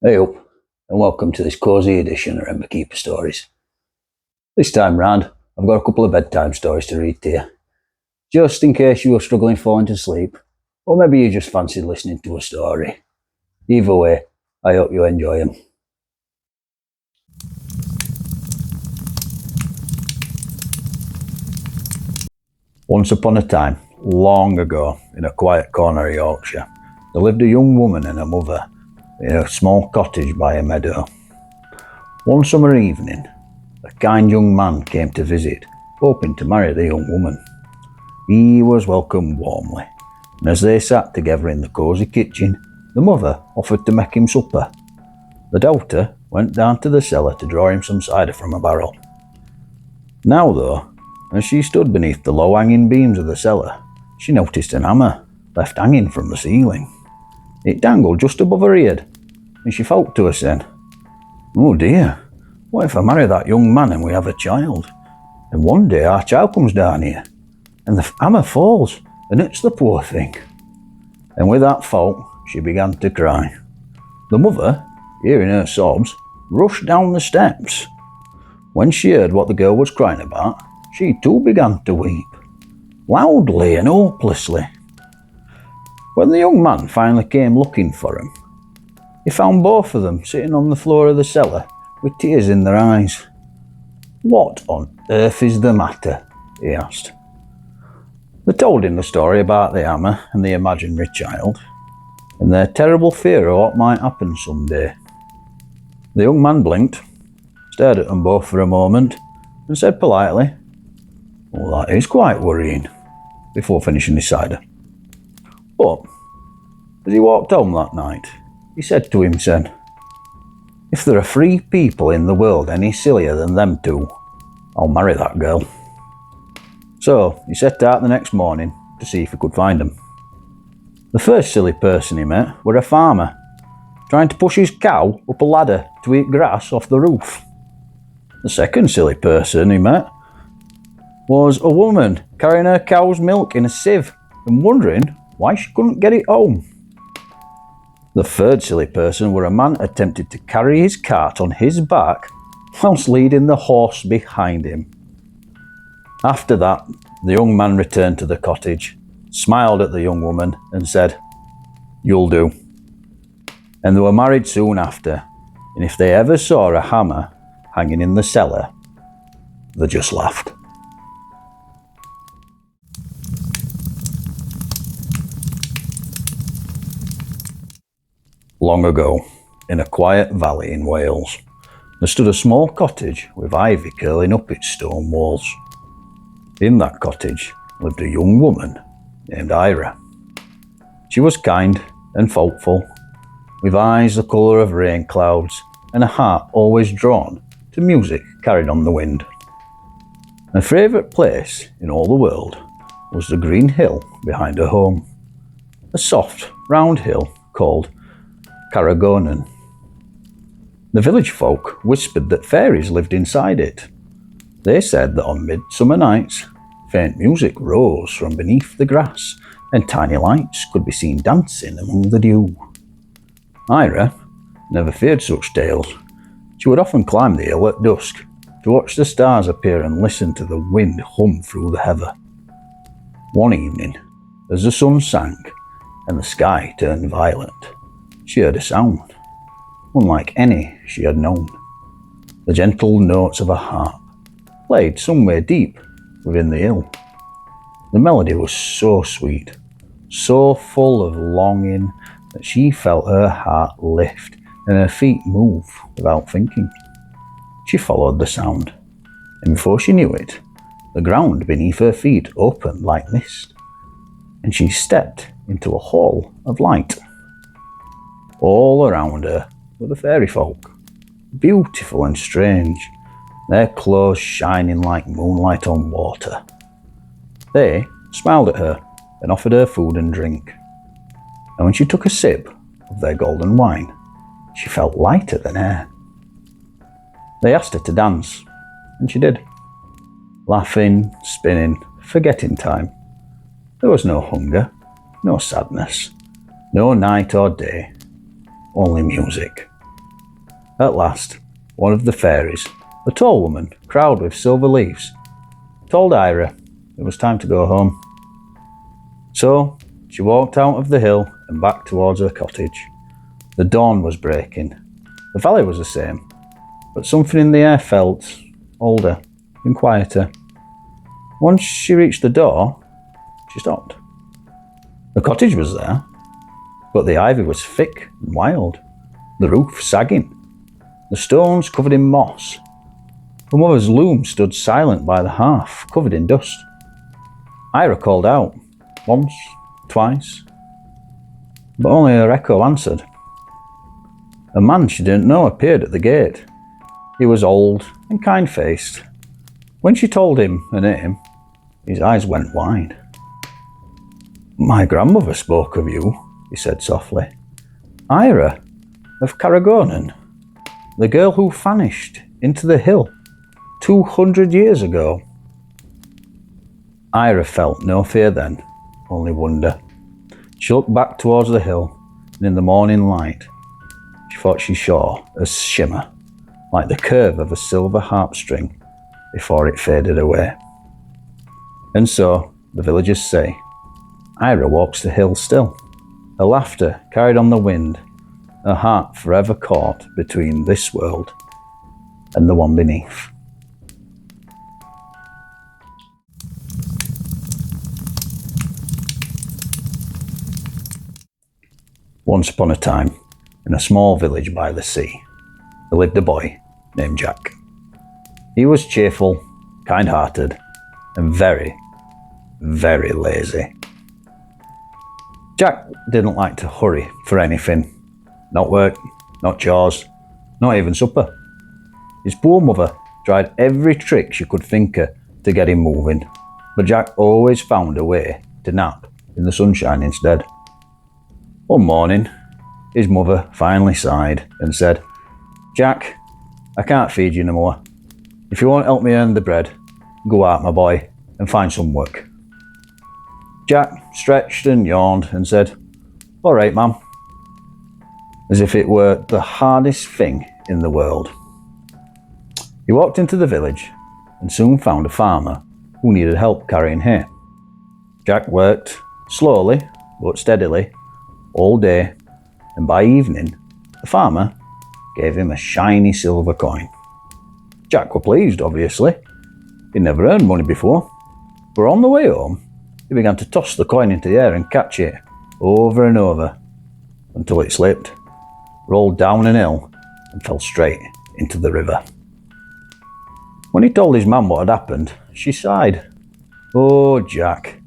Hey up, and welcome to this cosy edition of Remember Keeper Stories. This time round, I've got a couple of bedtime stories to read to you, just in case you were struggling falling to sleep, or maybe you just fancied listening to a story. Either way, I hope you enjoy them. Once upon a time, long ago, in a quiet corner of Yorkshire, there lived a young woman and her mother in a small cottage by a meadow. One summer evening, a kind young man came to visit, hoping to marry the young woman. He was welcomed warmly, and as they sat together in the cosy kitchen, the mother offered to make him supper. The daughter went down to the cellar to draw him some cider from a barrel. Now though, as she stood beneath the low-hanging beams of the cellar, she noticed an hammer left hanging from the ceiling. It dangled just above her head, and she thought to herself, "Oh dear, what if I marry that young man and we have a child? And one day our child comes down here, and the hammer falls and hits the poor thing." And with that thought, she began to cry. The mother, hearing her sobs, rushed down the steps. When she heard what the girl was crying about, she too began to weep, loudly and hopelessly. When the young man finally came looking for him, he found both of them sitting on the floor of the cellar with tears in their eyes. "What on earth is the matter?" he asked. They told him the story about the hammer and the imaginary child, and their terrible fear of what might happen someday. The young man blinked, stared at them both for a moment, and said politely, "Well, that is quite worrying," before finishing his cider. But as he walked home that night, he said to himself, "If there are three people in the world any sillier than them two, I'll marry that girl." So he set out the next morning to see if he could find them. The first silly person he met were a farmer, trying to push his cow up a ladder to eat grass off the roof. The second silly person he met was a woman carrying her cow's milk in a sieve and wondering why she couldn't get it home. The third silly person were a man attempted to carry his cart on his back whilst leading the horse behind him. After that, the young man returned to the cottage, smiled at the young woman and said, "You'll do." And they were married soon after, and if they ever saw a hammer hanging in the cellar, they just laughed. Long ago, in a quiet valley in Wales, there stood a small cottage with ivy curling up its stone walls. In that cottage lived a young woman named Ira. She was kind and thoughtful, with eyes the colour of rain clouds and a heart always drawn to music carried on the wind. Her favourite place in all the world was the green hill behind her home, a soft, round hill called Carragonan. The village folk whispered that fairies lived inside it. They said that on midsummer nights, faint music rose from beneath the grass and tiny lights could be seen dancing among the dew. Ira never feared such tales. She would often climb the hill at dusk to watch the stars appear and listen to the wind hum through the heather. One evening, as the sun sank and the sky turned violet, she heard a sound, unlike any she had known. The gentle notes of a harp, played somewhere deep within the hill. The melody was so sweet, so full of longing, that she felt her heart lift and her feet move without thinking. She followed the sound, and before she knew it, the ground beneath her feet opened like mist, and she stepped into a hall of light. All around her were the fairy folk, beautiful and strange, their clothes shining like moonlight on water. They smiled at her and offered her food and drink. And when she took a sip of their golden wine, she felt lighter than air. They asked her to dance, and she did. Laughing, spinning, forgetting time. There was no hunger, no sadness, no night or day, only music, At last, one of the fairies, a tall woman crowned with silver leaves, told Ira it was time to go home. So she walked out of the hill and back towards her cottage. The dawn was breaking. The valley was the same, but something in the air felt older and quieter. Once she reached the door, she stopped. The cottage was there, but the ivy was thick and wild, the roof sagging, the stones covered in moss. Her mother's loom stood silent by the hearth, covered in dust. Ira called out, once, twice, but only her echo answered. A man she didn't know appeared at the gate. He was old and kind-faced. When she told him her name, his eyes went wide. "My grandmother spoke of you," he said softly. "Ira, of Carragonan, the girl who vanished into the hill 200 years ago." Ira felt no fear then, only wonder. She looked back towards the hill, and in the morning light, she thought she saw a shimmer, like the curve of a silver harp string, before it faded away. And so, the villagers say, Ira walks the hill still, her laughter carried on the wind, her heart forever caught between this world and the one beneath. Once upon a time, in a small village by the sea, there lived a boy named Jack. He was cheerful, kind-hearted, and very, very lazy. Jack didn't like to hurry for anything. Not work, not chores, not even supper. His poor mother tried every trick she could think of to get him moving, but Jack always found a way to nap in the sunshine instead. One morning, his mother finally sighed and said, "Jack, I can't feed you no more. If you won't help me earn the bread, go out, my boy, and find some work." Jack stretched and yawned and said, "All right, ma'am," as if it were the hardest thing in the world. He walked into the village and soon found a farmer who needed help carrying hay. Jack worked slowly but steadily all day, and by evening, the farmer gave him a shiny silver coin. Jack was pleased, obviously. He'd never earned money before, but on the way home, he began to toss the coin into the air and catch it over and over until it slipped, rolled down an hill, and fell straight into the river. When he told his mum what had happened, she sighed. "Oh, Jack,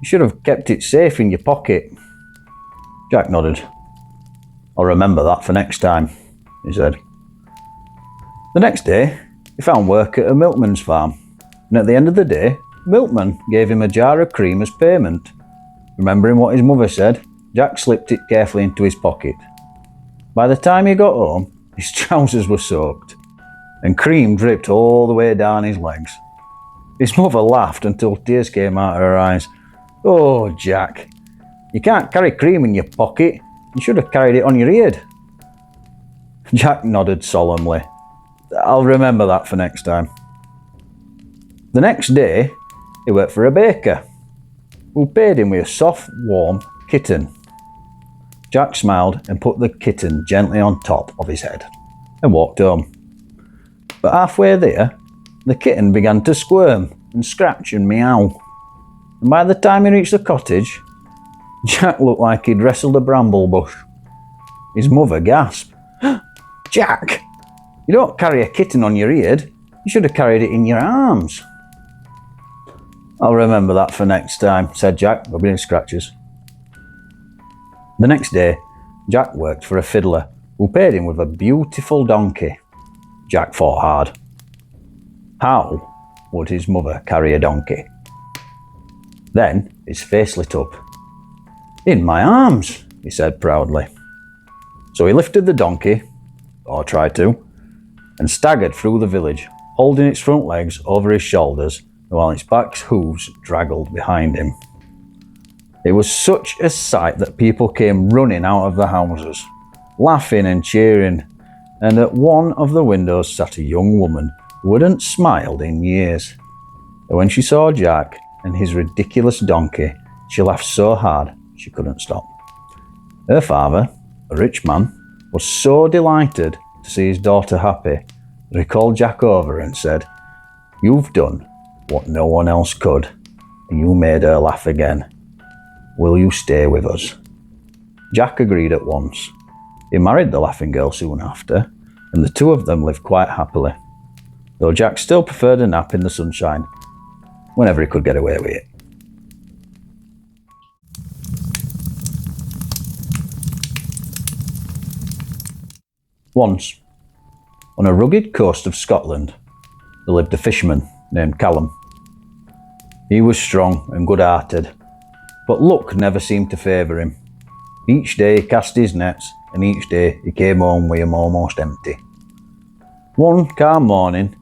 you should have kept it safe in your pocket." Jack nodded. "I'll remember that for next time," he said. The next day, he found work at a milkman's farm, and at the end of the day, the milkman gave him a jar of cream as payment. Remembering what his mother said, Jack slipped it carefully into his pocket. By the time he got home, his trousers were soaked, and cream dripped all the way down his legs. His mother laughed until tears came out of her eyes. "Oh, Jack, you can't carry cream in your pocket. You should have carried it on your head." Jack nodded solemnly. "I'll remember that for next time." The next day, he worked for a baker, who paid him with a soft, warm kitten. Jack smiled and put the kitten gently on top of his head and walked home. But halfway there, the kitten began to squirm and scratch and meow. And by the time he reached the cottage, Jack looked like he'd wrestled a bramble bush. His mother gasped. "Jack, you don't carry a kitten on your head. You should have carried it in your arms." "I'll remember that for next time," said Jack, rubbing his scratches. The next day, Jack worked for a fiddler who paid him with a beautiful donkey. Jack thought hard. How would his mother carry a donkey? Then his face lit up. "In my arms," he said proudly. So he lifted the donkey, or tried to, and staggered through the village, holding its front legs over his shoulders while its back hooves draggled behind him. It was such a sight that people came running out of the houses, laughing and cheering, and at one of the windows sat a young woman who hadn't smiled in years. And when she saw Jack and his ridiculous donkey, she laughed so hard she couldn't stop. Her father, a rich man, was so delighted to see his daughter happy that he called Jack over and said, "You've done what no one else could, and you made her laugh again. Will you stay with us?" Jack agreed at once. He married the laughing girl soon after, and the two of them lived quite happily, though Jack still preferred a nap in the sunshine whenever he could get away with it. Once, on a rugged coast of Scotland, there lived a fisherman named Callum. He was strong and good-hearted, but luck never seemed to favour him. Each day he cast his nets, and each day he came home with them almost empty. One calm morning,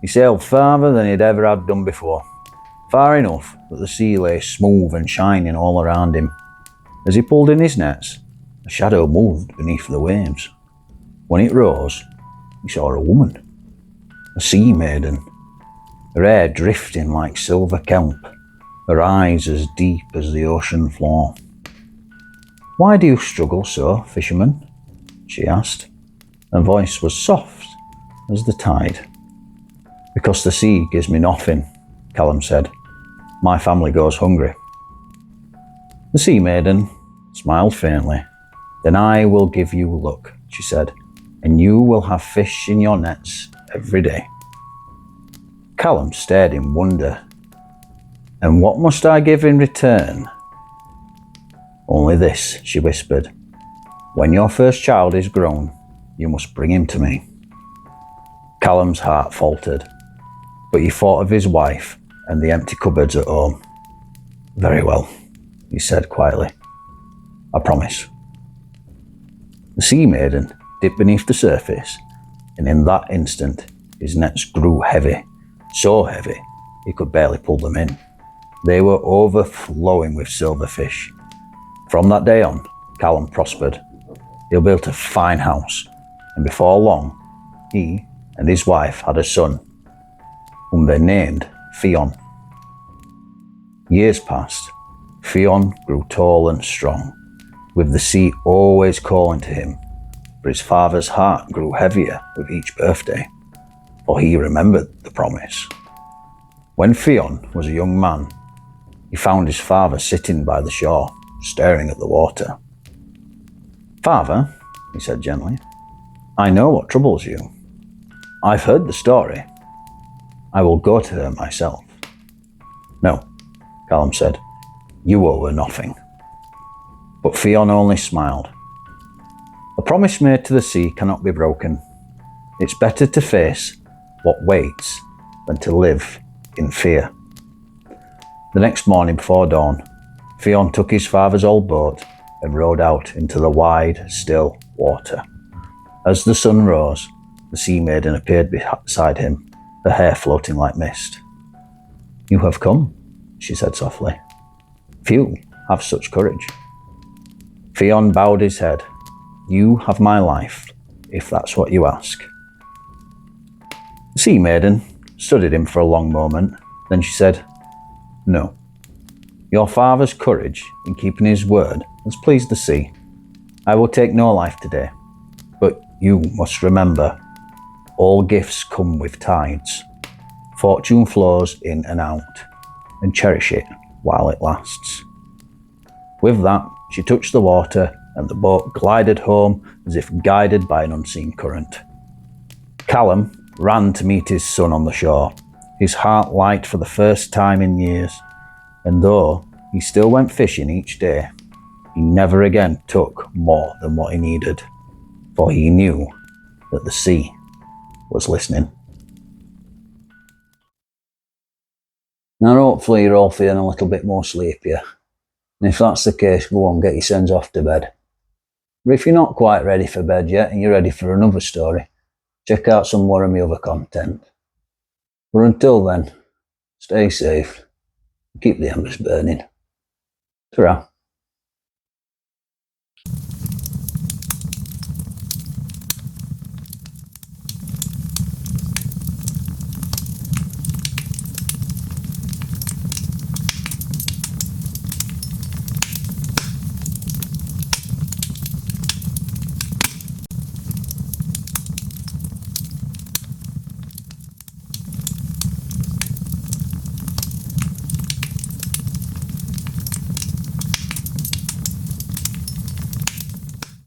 he sailed farther than he'd ever had done before, far enough that the sea lay smooth and shining all around him. As he pulled in his nets, a shadow moved beneath the waves. When it rose, he saw a woman, a sea maiden, her hair drifting like silver kelp, her eyes as deep as the ocean floor. "Why do you struggle so, fisherman?" she asked. Her voice was soft as the tide. "Because the sea gives me nothing," Callum said. "My family goes hungry." The sea maiden smiled faintly. "Then I will give you luck," she said, "and you will have fish in your nets every day." Callum stared in wonder. "And what must I give in return?" "Only this," she whispered. "When your first child is grown, you must bring him to me." Callum's heart faltered, but he thought of his wife and the empty cupboards at home. "Very well," he said quietly. "I promise." The sea maiden dipped beneath the surface, and in that instant his nets grew heavy, so heavy he could barely pull them in. They were overflowing with silverfish. From that day on, Callum prospered. He built a fine house, and before long, he and his wife had a son, whom they named Fionn. Years passed. Fionn grew tall and strong, with the sea always calling to him, but his father's heart grew heavier with each birthday, for he remembered the promise. When Fionn was a young man, he found his father sitting by the shore, staring at the water. "Father," he said gently, "I know what troubles you. I've heard the story. I will go to her myself." "No," Callum said, "you owe her nothing." But Fionn only smiled. "A promise made to the sea cannot be broken. It's better to face what waits than to live in fear." The next morning before dawn, Fionn took his father's old boat and rowed out into the wide, still water. As the sun rose, the sea maiden appeared beside him, her hair floating like mist. "You have come," she said softly. "Few have such courage." Fionn bowed his head. "You have my life, if that's what you ask." The sea maiden studied him for a long moment. Then she said, "No. Your father's courage in keeping his word has pleased the sea. I will take no life today, but you must remember, all gifts come with tides. Fortune flows in and out, and cherish it while it lasts." With that, she touched the water, and the boat glided home as if guided by an unseen current. Callum ran to meet his son on the shore, his heart light for the first time in years. And though he still went fishing each day, he never again took more than what he needed, for he knew that the sea was listening. Now hopefully you're all feeling a little bit more sleepier. And if that's the case, go on, get yourselves off to bed. But if you're not quite ready for bed yet and you're ready for another story, check out some more of my other content. But until then, stay safe, keep the embers burning. Ta-ra.